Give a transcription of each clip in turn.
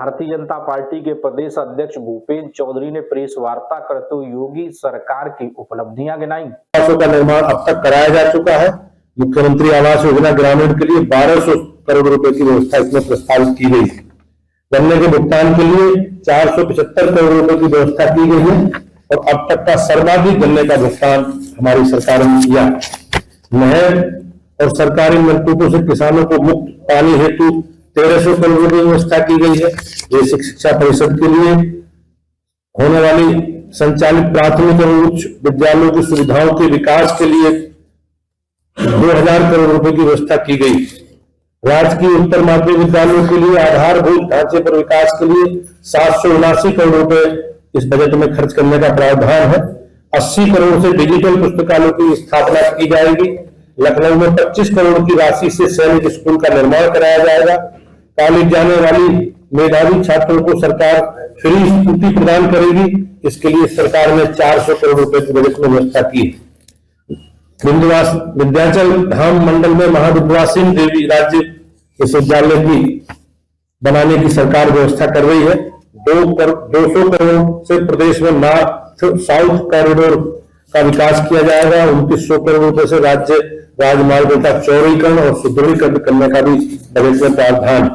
Bharatiya Janata party के प्रदेश अध्यक्ष भूपेंद्र चौधरी ने प्रेस वार्ता करते हुए योगी सरकार की उपलब्धियां गिनाई। आवासों का निर्माण अब तक कराया जा चुका है। मुख्यमंत्री आवास योजना ग्रामीण के लिए 1200 करोड़ रुपए की व्यवस्था इसमें प्रस्तावित की गई। गन्ने के भुगतान के लिए 475 करोड़ रुपए की व्यवस्था की गई है और अब तक का सर्वाधिक गन्ने का भुगतान हमारी सरकार ने किया। नहर और सरकारी नलकूपों से किसानों को मुफ्त पानी हेतु 1300 करोड़ रुपए की व्यवस्था की गई है। बेसिक शिक्षा परिषद के लिए होने वाली संचालित प्राथमिक एवं उच्च विद्यालयों की सुविधाओं के विकास के लिए 2000 करोड़ रुपए की व्यवस्था की गई। राज्य की उत्तर माध्यमिक विद्यालयों के लिए आधारभूत ढांचे पर विकास के लिए 779 करोड़ रुपए इस बजट में खर्च करने का प्रावधान है। 80 करोड़ से डिजिटल पुस्तकालयों की स्थापना की जाएगी। लखनऊ में 25 करोड़ की राशि से सैनिक स्कूल का निर्माण कराया जाएगा। कॉलेज जाने वाली मेधावी छात्रों को सरकार फ्री स्कूटी प्रदान करेगी। इसके लिए सरकार ने 400 करोड़ रुपए की बजट में व्यवस्था की। विंध्याचल धाम मंडल में महाविंध्यवासिनी देवी राज्य विश्वविद्यालय की बनाने की सरकार व्यवस्था कर रही है। 200 करोड़ से प्रदेश में नॉर्थ साउथ कॉरिडोर का विकास किया जाएगा। 2900 करोड़ रुपए से राज्य राजमार्गों का चौड़ीकरण और सुदृढ़ीकरण करने का भी बजट में प्रावधान।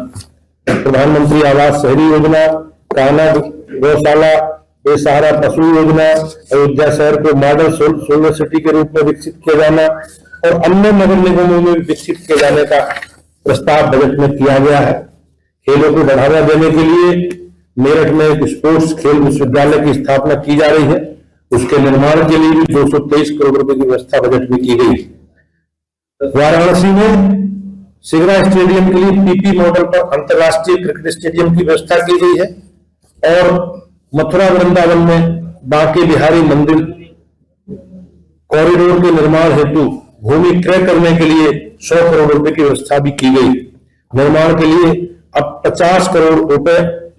प्रधानमंत्री आवास शहरी योजना, कान्हा गौशाला, बेसहारा पशु योजना, अयोध्या शहर को मॉडल सोलर सिटी के रूप में विकसित किया जाना और अन्य नगर निगमों में विकसित किए जाने का प्रस्ताव बजट में किया गया है। खेलों को बढ़ावा देने के लिए मेरठ में एक स्पोर्ट्स खेल विश्वविद्यालय की स्थापना की जा रही है। उसके निर्माण के लिए भी 223 करोड़ रुपए की व्यवस्था बजट में की गई। वाराणसी में सिगरा स्टेडियम के लिए पीपी मॉडल पर अंतर्राष्ट्रीय क्रिकेट स्टेडियम की व्यवस्था की गई है और मथुरा वृंदावन में बांके बिहारी मंदिर कॉरिडोर के निर्माण हेतु भूमि क्रय करने के लिए 100 करोड़ रुपए की व्यवस्था भी की गई। निर्माण के लिए अब 50 करोड़ रुपए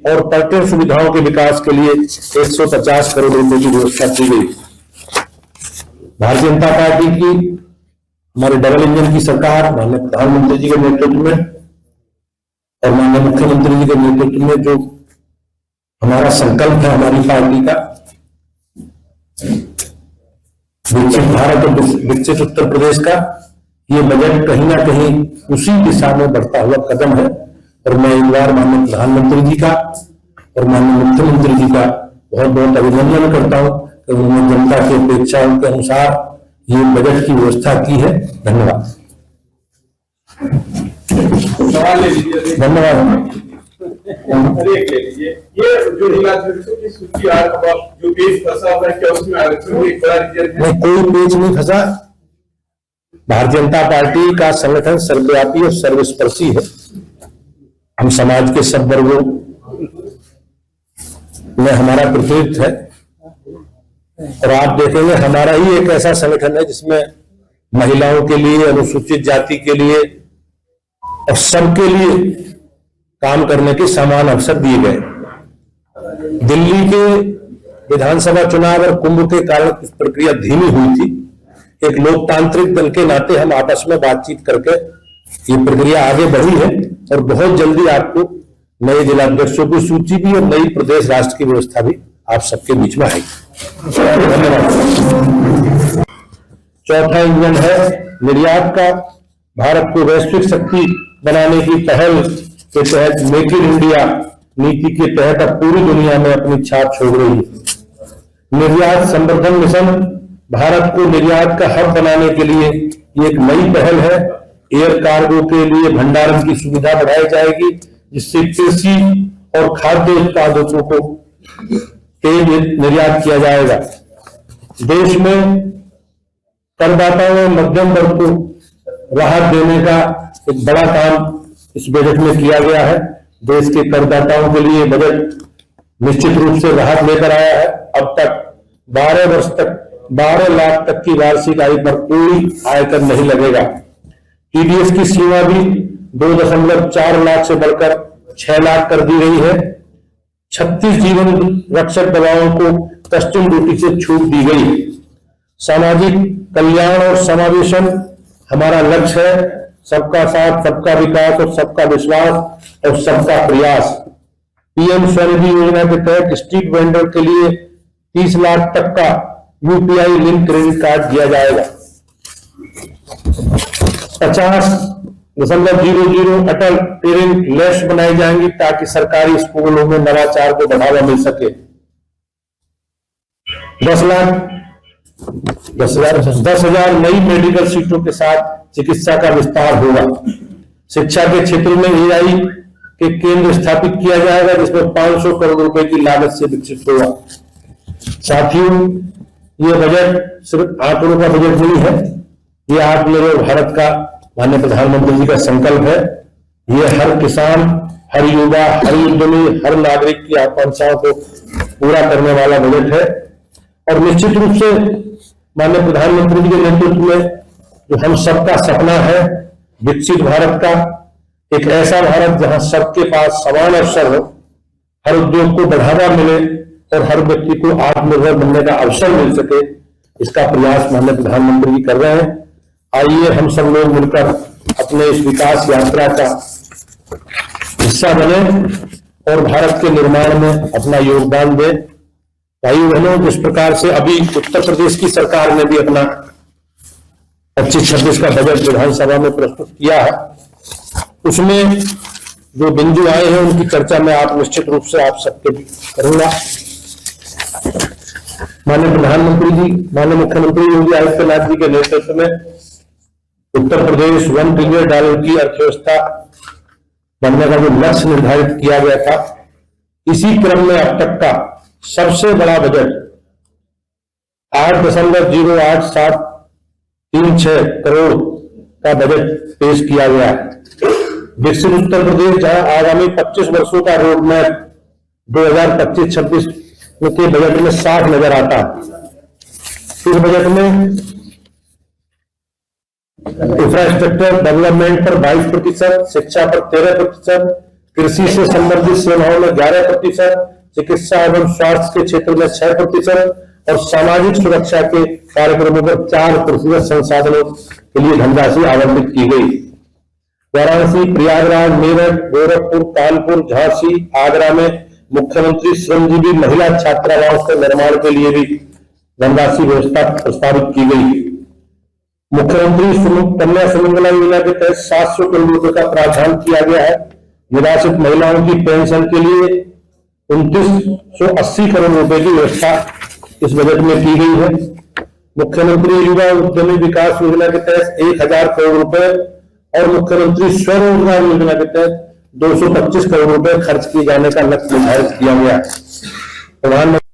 और पर्यटन सुविधाओं के विकास के लिए 150 करोड़ रुपए की व्यवस्था की गई। भारतीय जनता पार्टी की हमारे डबल इंजन की सरकार माननीय प्रधानमंत्री जी के नेतृत्व में और माननीय मुख्यमंत्री जी के नेतृत्व में जो हमारा संकल्प है हमारी पार्टी का विकसित भारत और विकसित उत्तर प्रदेश का, ये बजट कहीं ना कहीं उसी दिशा में बढ़ता हुआ कदम है। और मैं एक बार माननीय प्रधानमंत्री जी का और माननीय मुख्यमंत्री जी का बहुत बहुत अभिनंदन करता हूं कि उन्होंने जनता की अपेक्षाओं के अनुसार ये बजट की व्यवस्था की है। धन्यवाद। सवाल ले लीजिए। धन्यवाद। ये जो जिलाध्यक्षों की सूची जो पेज फंसा हुआ है, क्या उसमें आरक्षण में एक बड़ा रीजन है? कोई पेज नहीं फंसा। भारतीय जनता पार्टी का संगठन सर्वव्यापी और सर्वस्पर्शी है। हम समाज के सब वर्गों में हमारा प्रतिनिधित्व है और आप देखेंगे हमारा ही एक ऐसा संगठन है जिसमें महिलाओं के लिए, अनुसूचित जाति के लिए और सबके लिए काम करने के समान अवसर दिए गए। दिल्ली के विधानसभा चुनाव और कुंभ के कारण कुछ प्रक्रिया धीमी हुई थी। एक लोकतांत्रिक दल के नाते हम आपस में बातचीत करके ये प्रक्रिया आगे बढ़ी है और बहुत जल्दी आपको नए जिलाध्यक्षों की सूची भी और नई प्रदेश राष्ट्र की व्यवस्था भी आप सबके बीच में आएगी। धन्यवाद। चौथा इंजन है निर्यात का। भारत को वैश्विक शक्ति बनाने की पहल के तहत मेक इन इंडिया नीति के तहत अब पूरी दुनिया में अपनी छाप छोड़ रही है। निर्यात संवर्धन मिशन भारत को निर्यात का हब बनाने के लिए एक नई पहल है। एयर कार्गो के लिए भंडारण की सुविधा बढ़ाई जाएगी जिससे कृषि और खाद्य उत्पादों को तेज निर्यात किया जाएगा। देश में करदाताओं और मध्यम वर्ग को राहत देने का एक बड़ा काम इस बजट में किया गया है। देश के करदाताओं के लिए बजट निश्चित रूप से राहत लेकर आया है। अब तक 12 वर्ष तक 12 लाख तक की वार्षिक आय पर कोई आयकर नहीं लगेगा। टीडीएस की सीमा भी 2.4 लाख से बढ़कर 6 लाख कर दी गई है। 36 जीवन रक्षक दवाओं को कस्टम ड्यूटी से छूट दी गई। सामाजिक कल्याण और समावेशन हमारा लक्ष्य है। सबका साथ, सबका विकास और सबका विश्वास और सबका प्रयास। पीएम स्वनिधि योजना के तहत स्ट्रीट वेंडर के लिए 30 लाख तक का यूपीआई लिंक क्रेडिट कार्ड दिया जाएगा। 50.00 अटल पेरेंट लैब्स बनाई जाएंगी ताकि सरकारी स्कूलों में नवाचार को बढ़ावा मिल सके। 10,000 नई मेडिकल सीटों के साथ चिकित्सा का विस्तार होगा। शिक्षा के क्षेत्र में एआई के केंद्र स्थापित किया जाएगा जिसमें 500 करोड़ रुपए की लागत से विकसित होगा। साथियों, ये बजट सिर्फ आंकड़ों का बजट नहीं है, ये आत्मनिर्भर भारत का माननीय प्रधानमंत्री जी का संकल्प है। ये हर किसान, हर युवा, हर उद्यमी, हर नागरिक की आकांक्षाओं को पूरा करने वाला बजट है। और निश्चित रूप से माननीय प्रधानमंत्री जी के नेतृत्व में जो हम सबका सपना है विकसित भारत का, एक ऐसा भारत जहां सबके पास समान अवसर हो, हर उद्योग को बढ़ावा मिले और हर व्यक्ति को आत्मनिर्भर बनने का अवसर मिल सके, इसका प्रयास माननीय प्रधानमंत्री जी कर रहे हैं। आइए हम सब लोग मिलकर अपने इस विकास यात्रा का हिस्सा बने और भारत के निर्माण में अपना योगदान दें। भाई बहनों, जिस प्रकार से अभी उत्तर प्रदेश की सरकार ने भी अपना 25-26 का बजट विधानसभा में प्रस्तुत किया है, उसमें जो बिंदु आए हैं उनकी चर्चा मैं आप निश्चित रूप से आप सबके करूंगा। माननीय प्रधानमंत्री जी, माननीय मुख्यमंत्री योगी आदित्यनाथ जी के नेतृत्व में उत्तर प्रदेश $1 ट्रिलियन की अर्थव्यवस्था बनने का जो लक्ष्य निर्धारित किया गया था, इसी क्रम में अब तक का सबसे बड़ा बजट 8.0836 करोड़ का बजट पेश किया गया है। विकसित उत्तर प्रदेश जहां आगामी 25 वर्षों का रोड मैप 2025-26 के बजट में साफ नजर आता है। इस बजट में इंफ्रास्ट्रक्चर डेवलपमेंट पर 22%, शिक्षा पर 13%, कृषि से संबंधित सेवाओं में 11%, चिकित्सा एवं स्वास्थ्य के क्षेत्र में 6% और सामाजिक सुरक्षा के कार्यक्रमों पर 4% संसाधनों के लिए धनराशि आवंटित की गई। वाराणसी, प्रयागराज, मेरठ, गोरखपुर, कानपुर, झांसी, आगरा में मुख्यमंत्री श्रमजीवी महिला छात्रावास के निर्माण के लिए भी धनराशि व्यवस्था प्रस्तावित की गई। मुख्यमंत्री कन्या सुमंगला योजना के तहत 700 करोड़ रुपए का प्रावधान किया गया है। निराश्रित महिलाओं की पेंशन के लिए 2980 करोड़ रुपए की व्यवस्था इस बजट में की गई है। मुख्यमंत्री युवा उद्यमी विकास योजना के तहत 1000 करोड़ रुपए और मुख्यमंत्री स्वरोजगार योजना के तहत 225 करोड़ रुपए खर्च किए जाने का लक्ष्य निर्धारित किया गया है। प्रधानमंत्री